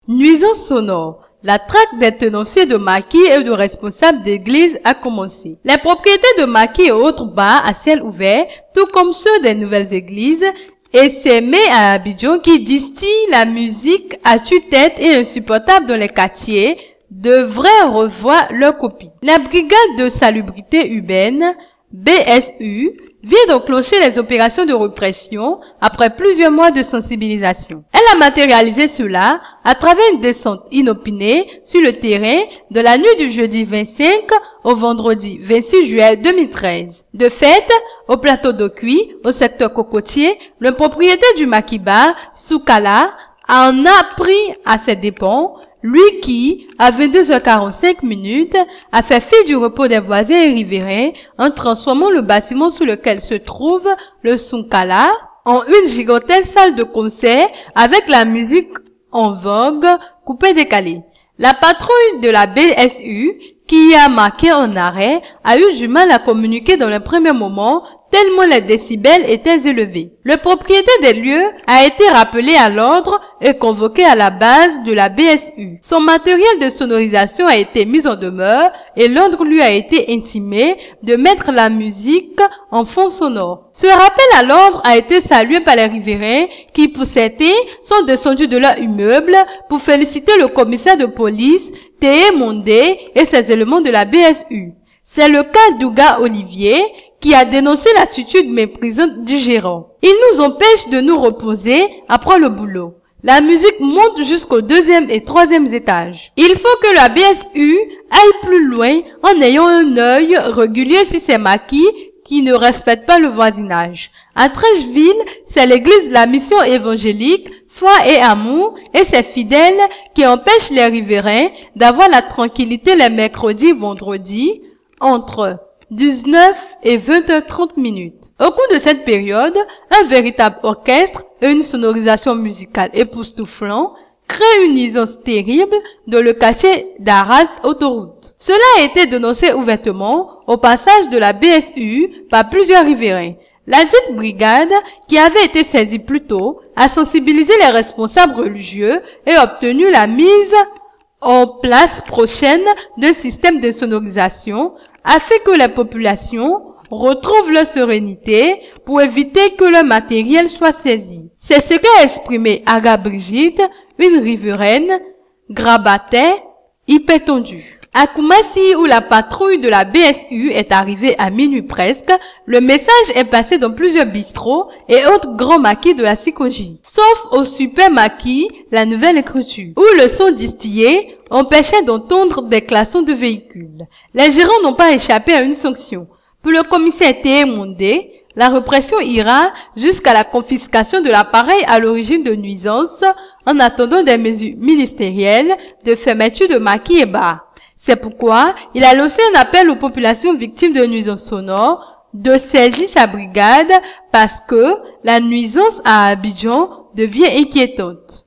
Nuisance sonore. La traque des tenanciers de maquis et de responsables d'église a commencé. Les propriétés de maquis et autres bars à ciel ouvert, tout comme ceux des nouvelles églises, essaimés à Abidjan qui distillent la musique à tue-tête et insupportable dans les quartiers, devraient revoir leur copie. La brigade de salubrité urbaine, BSU, vient d'enclencher les opérations de répression après plusieurs mois de sensibilisation. Elle a matérialisé cela à travers une descente inopinée sur le terrain de la nuit du jeudi 25 au vendredi 26 juillet 2013. De fait, au plateau d'Okui, au secteur cocotier, le propriétaire du Makiba, Soukala, en a pris à ses dépens, lui qui, à 22h45, a fait fi du repos des voisins et riverains en transformant le bâtiment sous lequel se trouve le Soukala en une gigantesque salle de concert avec la musique en vogue coupée-décalée. La patrouille de la BSU, qui a marqué un arrêt, a eu du mal à communiquer dans le premier moment tellement les décibels étaient élevés. Le propriétaire des lieux a été rappelé à l'ordre et convoqué à la base de la BSU. Son matériel de sonorisation a été mis en demeure et l'ordre lui a été intimé de mettre la musique en fond sonore. Ce rappel à l'ordre a été salué par les riverains qui, pour certains, sont descendus de leur immeuble pour féliciter le commissaire de police Théé Mondé et ses éléments de la BSU. C'est le cas d'Ouga Olivier, qui a dénoncé l'attitude méprisante du gérant. Il nous empêche de nous reposer après le boulot. La musique monte jusqu'au 2e et 3e étage. Il faut que la BSU aille plus loin en ayant un œil régulier sur ces maquis qui ne respectent pas le voisinage. À Trècheville, c'est l'église de la mission évangélique Foi et Amour et ses fidèles qui empêchent les riverains d'avoir la tranquillité les mercredis et vendredis entre 19 et 20h30. Au cours de cette période, un véritable orchestre et une sonorisation musicale époustouflante créent une nuisance terrible dans le quartier d'Arras Autoroute. Cela a été dénoncé ouvertement au passage de la BSU par plusieurs riverains. La dite brigade, qui avait été saisie plus tôt, a sensibilisé les responsables religieux et obtenu la mise en place prochaine d'un système de sonorisation afin que les populations retrouvent leur sérénité pour éviter que leur matériel soit saisi. C'est ce qu'a exprimé Aga Brigitte, une riveraine, grabataire, hyper tendue. À Koumassi, où la patrouille de la BSU est arrivée à minuit presque, le message est passé dans plusieurs bistrots et autres grands maquis de la Sikoji. Sauf au super maquis, la nouvelle écriture, où le son distillé empêchait d'entendre des klaxons de véhicules. Les gérants n'ont pas échappé à une sanction. Pour le commissaire Théé Mondé, la répression ira jusqu'à la confiscation de l'appareil à l'origine de nuisances en attendant des mesures ministérielles de fermeture de maquis et bars. C'est pourquoi il a lancé un appel aux populations victimes de nuisances sonores de saisir sa brigade parce que la nuisance à Abidjan devient inquiétante.